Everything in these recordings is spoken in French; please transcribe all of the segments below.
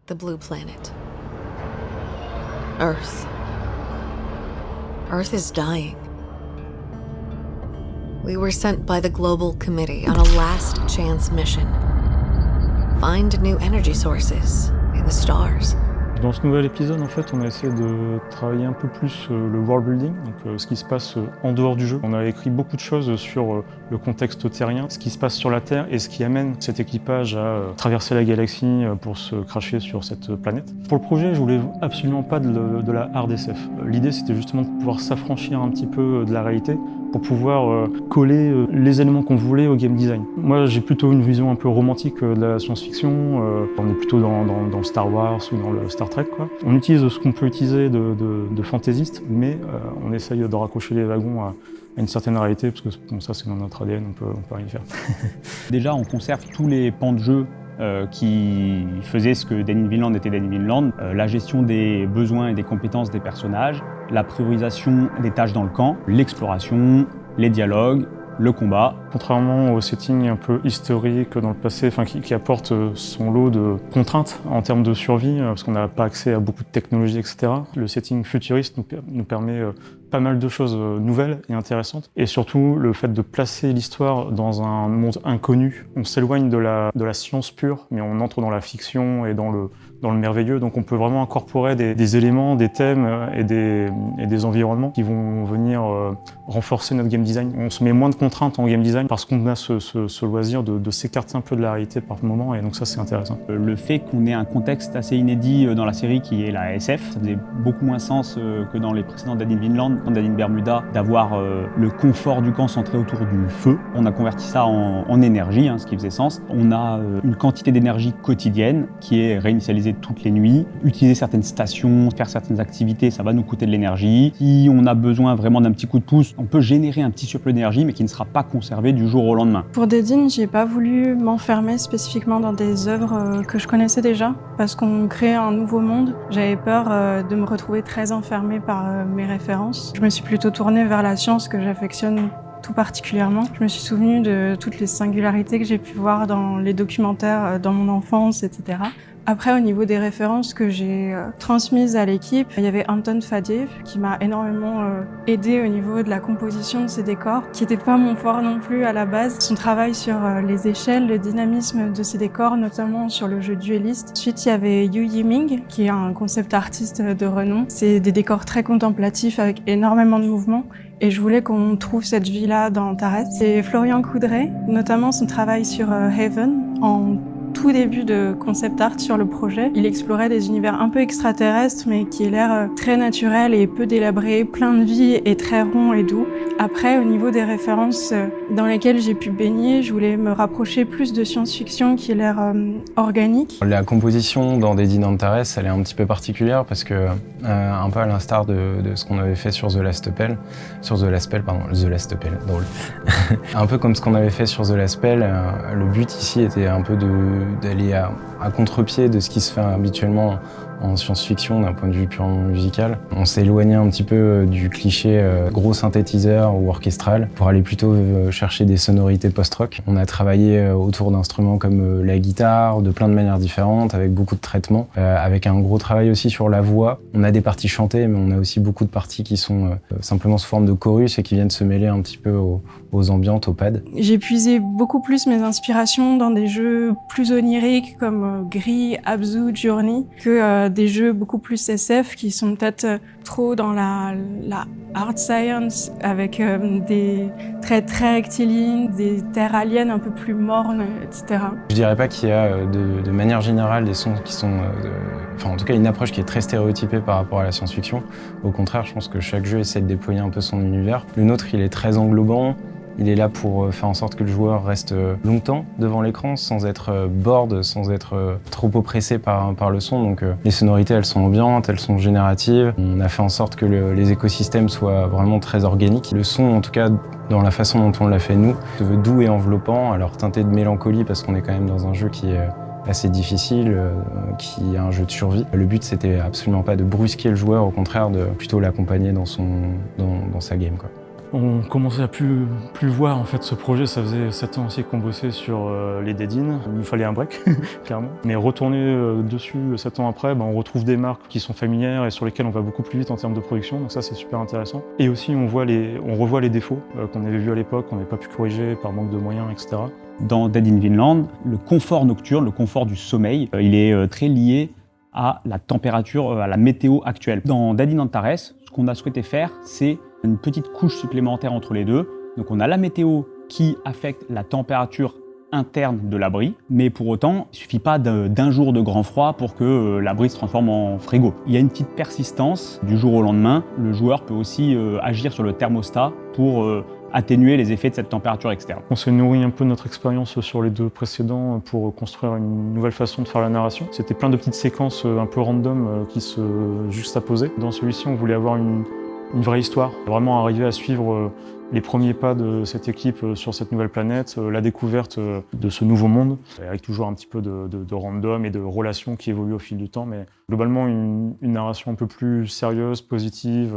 the blue planet. Earth. Earth is dying. We were sent by the Global Committee on a last chance mission. Find new energy sources in the stars. Dans ce nouvel épisode, en fait, on a essayé de travailler un peu plus le world building, donc ce qui se passe en dehors du jeu. On a écrit beaucoup de choses sur le contexte terrien, ce qui se passe sur la Terre et ce qui amène cet équipage à traverser la galaxie pour se cracher sur cette planète. Pour le projet, je voulais absolument pas de la hard SF. L'idée, c'était justement de pouvoir s'affranchir un petit peu de la réalité pour pouvoir coller les éléments qu'on voulait au game design. Moi, j'ai plutôt une vision un peu romantique de la science-fiction. On est plutôt dans le Star Wars ou dans le Star Trek, quoi. On utilise ce qu'on peut utiliser de fantaisiste, mais on essaye de raccrocher les wagons à une certaine réalité, parce que bon, ça, c'est dans notre ADN, on peut rien y faire. Déjà, on conserve tous les pans de jeu qui faisaient ce que Dead in Vinland était Dead in Vinland, la gestion des besoins et des compétences des personnages, la priorisation des tâches dans le camp, l'exploration, les dialogues, le combat. Contrairement au setting un peu historique dans le passé, qui apporte son lot de contraintes en termes de survie, parce qu'on n'a pas accès à beaucoup de technologies, etc. Le setting futuriste nous permet pas mal de choses nouvelles et intéressantes. Et surtout, le fait de placer l'histoire dans un monde inconnu. On s'éloigne de la science pure, mais on entre dans la fiction et dans le merveilleux. Donc on peut vraiment incorporer des éléments, des thèmes et des environnements qui vont venir renforcer notre game design. On se met moins de contraintes en game design parce qu'on a ce loisir de s'écarter un peu de la réalité par moment, et donc ça, c'est intéressant. Le fait qu'on ait un contexte assez inédit dans la série qui est la SF, ça faisait beaucoup moins sens que dans les précédents Dead in Vinland, dans Dead in Bermuda, d'avoir le confort du camp centré autour du feu. On a converti ça en énergie, ce qui faisait sens. On a une quantité d'énergie quotidienne qui est réinitialisée toutes les nuits. Utiliser certaines stations, faire certaines activités, ça va nous coûter de l'énergie. Si on a besoin vraiment d'un petit coup de pouce, on peut générer un petit surplus d'énergie, mais qui ne sera pas conservé du jour au lendemain. Pour Dead in, j'ai pas voulu m'enfermer spécifiquement dans des œuvres que je connaissais déjà, parce qu'on crée un nouveau monde. J'avais peur de me retrouver très enfermée par mes références. Je me suis plutôt tournée vers la science que j'affectionne tout particulièrement. Je me suis souvenue de toutes les singularités que j'ai pu voir dans les documentaires dans mon enfance, etc. Après, au niveau des références que j'ai transmises à l'équipe, il y avait Anton Fadiev qui m'a énormément aidé au niveau de la composition de ces décors, qui n'était pas mon fort non plus à la base. Son travail sur les échelles, le dynamisme de ces décors, notamment sur le jeu dueliste. Ensuite, il y avait Yu Yiming, qui est un concept artiste de renom. C'est des décors très contemplatifs avec énormément de mouvements. Et je voulais qu'on trouve cette vie-là dans Tareth. C'est Florian Coudray, notamment son travail sur Haven, en tout début de concept art sur le projet. Il explorait des univers un peu extraterrestres, mais qui aient l'air très naturels et peu délabrés, plein de vie et très ronds et doux. Après, au niveau des références dans lesquelles j'ai pu baigner, je voulais me rapprocher plus de science-fiction qui ait l'air organique. La composition dans Dead in Antares, elle est un petit peu particulière parce que, un peu à l'instar de ce qu'on avait fait sur The Last Spell, drôle. Un peu comme ce qu'on avait fait sur The Last Spell, le but ici était un peu d'aller à contre-pied de ce qui se fait habituellement en science-fiction d'un point de vue purement musical. On s'est éloigné un petit peu du cliché gros synthétiseur ou orchestral pour aller plutôt chercher des sonorités post-rock. On a travaillé autour d'instruments comme la guitare, de plein de manières différentes, avec beaucoup de traitements, avec un gros travail aussi sur la voix. On a des parties chantées, mais on a aussi beaucoup de parties qui sont simplement sous forme de chorus et qui viennent se mêler un petit peu aux ambiantes, aux pads. J'ai puisé beaucoup plus mes inspirations dans des jeux plus oniriques comme Gris, Abzu, Journey, que des jeux beaucoup plus SF qui sont peut-être trop dans la hard science avec des traits très rectilignes, des terres aliens un peu plus mornes, etc. Je dirais pas qu'il y a de manière générale des sons qui sont... en tout cas une approche qui est très stéréotypée par rapport à la science-fiction. Au contraire, je pense que chaque jeu essaie de déployer un peu son univers. Le nôtre, il est très englobant. Il est là pour faire en sorte que le joueur reste longtemps devant l'écran sans être bored, sans être trop oppressé par le son. Donc les sonorités, elles sont ambiantes, elles sont génératives. On a fait en sorte que les écosystèmes soient vraiment très organiques. Le son, en tout cas, dans la façon dont on l'a fait nous, se veut doux et enveloppant, alors teinté de mélancolie parce qu'on est quand même dans un jeu qui est assez difficile, qui est un jeu de survie. Le but, c'était absolument pas de brusquer le joueur, au contraire, de plutôt l'accompagner dans sa game, quoi. On commençait à plus voir en fait ce projet. Ça faisait 7 ans aussi qu'on bossait sur les Dead-In. Il nous fallait un break, clairement. Mais retourner dessus 7 ans après, on retrouve des marques qui sont familières et sur lesquelles on va beaucoup plus vite en termes de production. Donc ça, c'est super intéressant. Et aussi, on revoit les défauts qu'on avait vus à l'époque, qu'on n'avait pas pu corriger par manque de moyens, etc. Dans Dead in Vinland, le confort nocturne, le confort du sommeil, il est très lié à la température, à la météo actuelle. Dans Dead in Antares, ce qu'on a souhaité faire, c'est une petite couche supplémentaire entre les deux. Donc on a la météo qui affecte la température interne de l'abri, mais pour autant, il ne suffit pas d'un jour de grand froid pour que l'abri se transforme en frigo. Il y a une petite persistance du jour au lendemain. Le joueur peut aussi agir sur le thermostat pour atténuer les effets de cette température externe. On s'est nourri un peu de notre expérience sur les 2 précédents pour construire une nouvelle façon de faire la narration. C'était plein de petites séquences un peu random qui se juxtaposaient. Dans celui-ci, on voulait avoir une vraie histoire, vraiment arriver à suivre les premiers pas de cette équipe sur cette nouvelle planète, la découverte de ce nouveau monde, avec toujours un petit peu de random et de relations qui évoluent au fil du temps, mais globalement une narration un peu plus sérieuse, positive.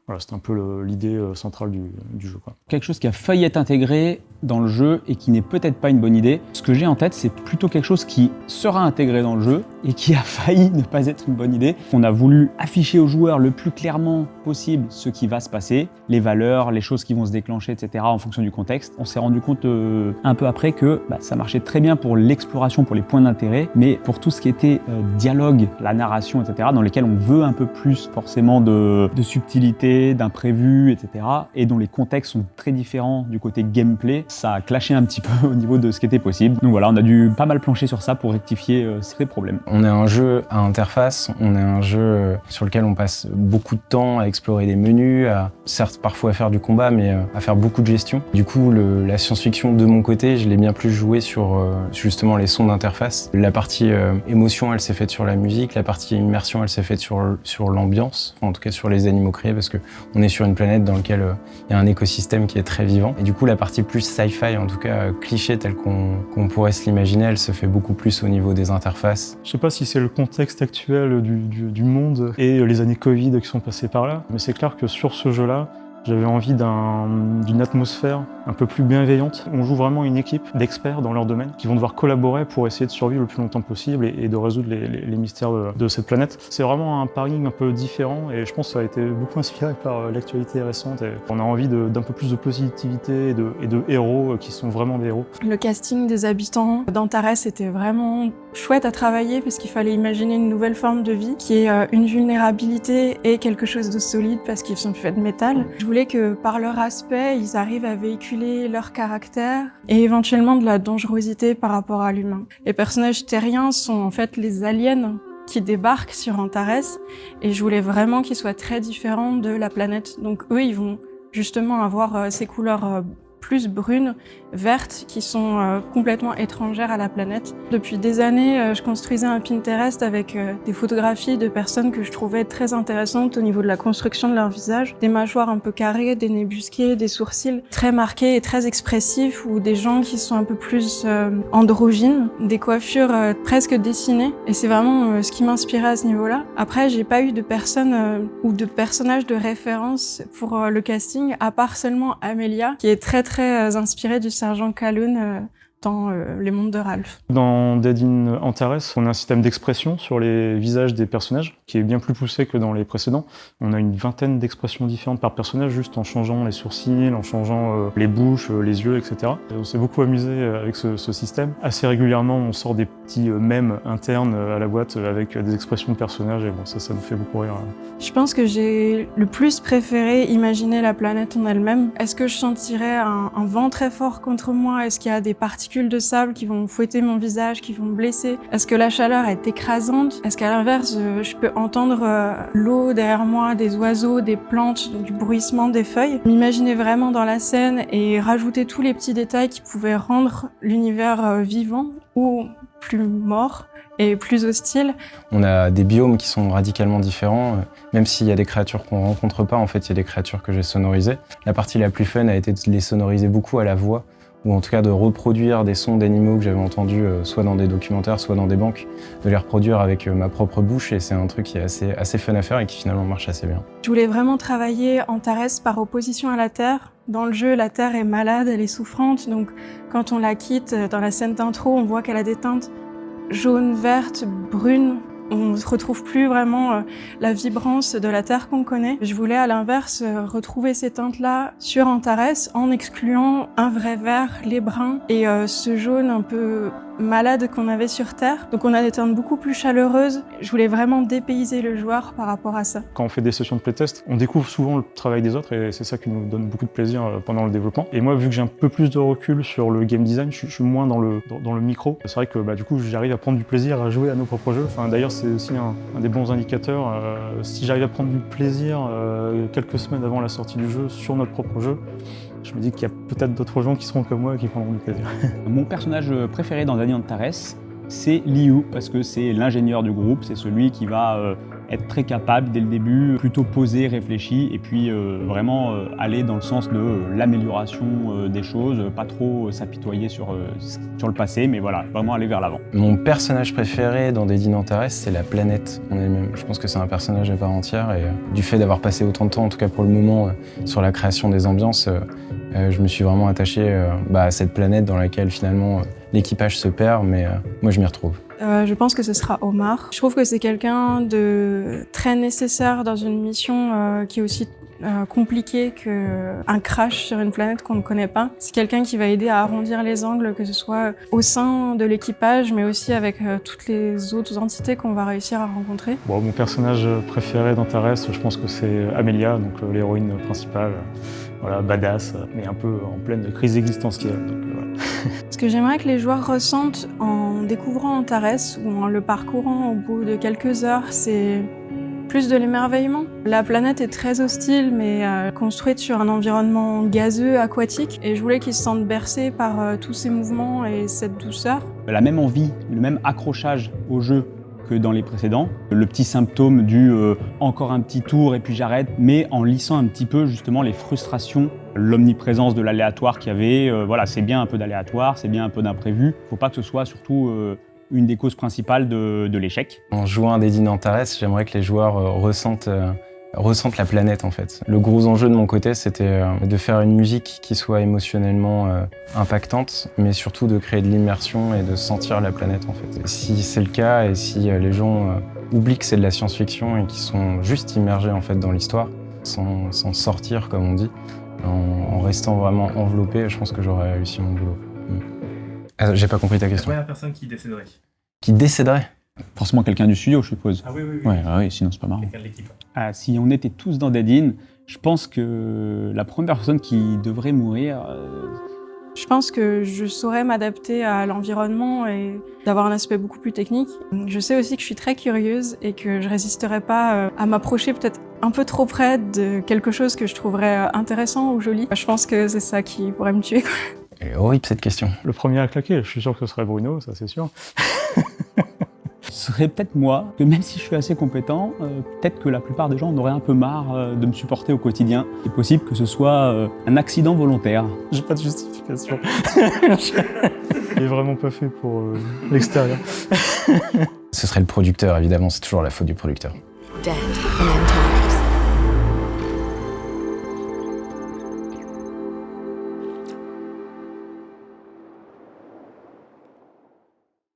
Voilà, c'était un peu l'idée centrale du jeu, quoi. Quelque chose qui a failli être intégré dans le jeu et qui n'est peut-être pas une bonne idée. Ce que j'ai en tête, c'est plutôt quelque chose qui sera intégré dans le jeu et qui a failli ne pas être une bonne idée. On a voulu afficher aux joueurs le plus clairement possible ce qui va se passer, les valeurs, les choses qui vont se déclencher, etc. en fonction du contexte. On s'est rendu compte un peu après que ça marchait très bien pour l'exploration, pour les points d'intérêt, mais pour tout ce qui était dialogue, la narration, etc., dans lesquels on veut un peu plus forcément de subtilité, d'imprévu, etc., et dont les contextes sont très différents du côté gameplay, ça a clashé un petit peu au niveau de ce qui était possible. Donc voilà, on a dû pas mal plancher sur ça pour rectifier ces problèmes. On est un jeu à interface, on est un jeu sur lequel on passe beaucoup de temps à explorer des menus, à certes parfois à faire du combat, mais à faire beaucoup de gestion. Du coup, la science-fiction de mon côté, je l'ai bien plus joué sur justement les sons d'interface. La partie émotion, elle s'est faite sur la musique, la partie immersion, elle s'est faite sur l'ambiance, enfin, en tout cas sur les animaux créés, parce qu'on est sur une planète dans laquelle il y a un écosystème qui est très vivant. Et du coup, la partie plus sci-fi, en tout cas cliché tel qu'on pourrait se l'imaginer, elle se fait beaucoup plus au niveau des interfaces. Je sais pas si c'est le contexte actuel du monde et les années Covid qui sont passées par là, mais c'est clair que sur ce jeu-là, j'avais envie d'une atmosphère un peu plus bienveillante. On joue vraiment une équipe d'experts dans leur domaine qui vont devoir collaborer pour essayer de survivre le plus longtemps possible et de résoudre les mystères de cette planète. C'est vraiment un paradigme un peu différent et je pense que ça a été beaucoup inspiré par l'actualité récente. Et on a envie d'un peu plus de positivité et de héros qui sont vraiment des héros. Le casting des habitants d'Antares était vraiment chouette à travailler parce qu'il fallait imaginer une nouvelle forme de vie qui est une vulnérabilité et quelque chose de solide parce qu'ils sont faits de métal. Je voulais que par leur aspect, ils arrivent à véhiculer leur caractère et éventuellement de la dangerosité par rapport à l'humain. Les personnages terriens sont en fait les aliens qui débarquent sur Antares et je voulais vraiment qu'ils soient très différents de la planète. Donc eux, ils vont justement avoir ces couleurs plus brunes, vertes, qui sont complètement étrangères à la planète. Depuis des années, je construisais un Pinterest avec des photographies de personnes que je trouvais très intéressantes au niveau de la construction de leur visage. Des mâchoires un peu carrées, des nez busqués, des sourcils très marqués et très expressifs, ou des gens qui sont un peu plus androgynes, des coiffures presque dessinées. Et c'est vraiment ce qui m'inspirait à ce niveau-là. Après, j'ai pas eu de personnes ou de personnages de référence pour le casting, à part seulement Amelia, qui est très inspirée du sergent Calhoun dans les mondes de Ralph. Dans Dead in Antares, on a un système d'expression sur les visages des personnages qui est bien plus poussé que dans les précédents. On a une vingtaine d'expressions différentes par personnage, juste en changeant les sourcils, en changeant les bouches, les yeux, etc. Et on s'est beaucoup amusé avec ce système. Assez régulièrement, on sort des petits mèmes internes à la boîte avec des expressions de personnages, et bon, ça nous fait beaucoup rire. Je pense que j'ai le plus préféré imaginer la planète en elle-même. Est-ce que je sentirais un vent très fort contre moi? Est-ce qu'il y a des particules de sable qui vont fouetter mon visage, qui vont me blesser? Est-ce que la chaleur est écrasante? Est-ce qu'à l'inverse, je peux entendre l'eau derrière moi, des oiseaux, des plantes, du bruissement des feuilles? M'imaginer vraiment dans la scène et rajouter tous les petits détails qui pouvaient rendre l'univers vivant ou plus mort et plus hostile. On a des biomes qui sont radicalement différents, même s'il y a des créatures qu'on rencontre pas, en fait il y a des créatures que j'ai sonorisées. La partie la plus fun a été de les sonoriser beaucoup à la voix, ou en tout cas de reproduire des sons d'animaux que j'avais entendus soit dans des documentaires, soit dans des banques, de les reproduire avec ma propre bouche, et c'est un truc qui est assez fun à faire et qui finalement marche assez bien. Je voulais vraiment travailler Antares par opposition à la Terre. Dans le jeu, la Terre est malade, elle est souffrante, donc quand on la quitte, dans la scène d'intro, on voit qu'elle a des teintes jaunes, vertes, brunes. On ne retrouve plus vraiment la vibrance de la Terre qu'on connaît. Je voulais à l'inverse retrouver ces teintes-là sur Antares en excluant un vrai vert, les bruns et ce jaune un peu malade qu'on avait sur Terre. Donc on a des teintes beaucoup plus chaleureuses. Je voulais vraiment dépayser le joueur par rapport à ça. Quand on fait des sessions de playtest, on découvre souvent le travail des autres et c'est ça qui nous donne beaucoup de plaisir pendant le développement. Et moi, vu que j'ai un peu plus de recul sur le game design, je suis moins dans le micro. C'est vrai que du coup, j'arrive à prendre du plaisir à jouer à nos propres jeux. Enfin, d'ailleurs, c'est aussi un des bons indicateurs. Si j'arrive à prendre du plaisir quelques semaines avant la sortie du jeu sur notre propre jeu, je me dis qu'il y a peut-être d'autres gens qui seront comme moi et qui prendront du plaisir. Mon personnage préféré dans Dany Antares, c'est Liu, parce que c'est l'ingénieur du groupe, c'est celui qui va être très capable dès le début, plutôt posé, réfléchi, et puis vraiment aller dans le sens de l'amélioration des choses, pas trop s'apitoyer sur le passé, mais voilà, vraiment aller vers l'avant. Mon personnage préféré dans Dany Antares, c'est la planète en elle-même. Je pense que c'est un personnage à part entière, et du fait d'avoir passé autant de temps, en tout cas pour le moment, sur la création des ambiances, je me suis vraiment attaché à cette planète dans laquelle finalement l'équipage se perd, mais moi je m'y retrouve. Je pense que ce sera Omar. Je trouve que c'est quelqu'un de très nécessaire dans une mission qui est aussi compliquée qu'un crash sur une planète qu'on ne connaît pas. C'est quelqu'un qui va aider à arrondir les angles, que ce soit au sein de l'équipage, mais aussi avec toutes les autres entités qu'on va réussir à rencontrer. Bon, mon personnage préféré d'Antares, je pense que c'est Amelia, donc l'héroïne principale. Voilà, badass, mais un peu en pleine crise existentielle. Donc, voilà. Ce que j'aimerais que les joueurs ressentent en découvrant Antares ou en le parcourant au bout de quelques heures, c'est plus de l'émerveillement. La planète est très hostile, mais construite sur un environnement gazeux, aquatique, et je voulais qu'ils se sentent bercés par tous ces mouvements et cette douceur. La même envie, le même accrochage au jeu que dans les précédents. Le petit symptôme du encore un petit tour et puis j'arrête, mais en lissant un petit peu justement les frustrations, l'omniprésence de l'aléatoire qu'il y avait. Voilà, c'est bien un peu d'aléatoire, c'est bien un peu d'imprévu. Faut pas que ce soit surtout une des causes principales de l'échec. En jouant à Dany Antares, j'aimerais que les joueurs ressentent la planète en fait. Le gros enjeu de mon côté, c'était de faire une musique qui soit émotionnellement impactante, mais surtout de créer de l'immersion et de sentir la planète en fait. Et si c'est le cas et si les gens oublient que c'est de la science-fiction et qu'ils sont juste immergés en fait dans l'histoire, sans sortir comme on dit, en restant vraiment enveloppé, je pense que j'aurais réussi mon boulot. J'ai pas compris ta question. La première personne qui décéderait. Qui décéderait? Forcément quelqu'un du studio, je suppose. Ah oui. Ouais, sinon c'est pas marrant. Quelqu'un de l'équipe. Si on était tous dans Dead, je pense que la première personne qui devrait mourir... Je pense que je saurais m'adapter à l'environnement et d'avoir un aspect beaucoup plus technique. Je sais aussi que je suis très curieuse et que je résisterai pas à m'approcher peut-être un peu trop près de quelque chose que je trouverais intéressant ou joli. Je pense que c'est ça qui pourrait me tuer, quoi. Elle est horrible cette question. Le premier à claquer, je suis sûr que ce serait Bruno, ça c'est sûr. Ce serait peut-être moi, que même si je suis assez compétent, peut-être que la plupart des gens en auraient un peu marre de me supporter au quotidien. C'est possible que ce soit un accident volontaire. J'ai pas de justification. Il est vraiment pas fait pour l'extérieur. Ce serait le producteur, évidemment, c'est toujours la faute du producteur. Dead in Antares.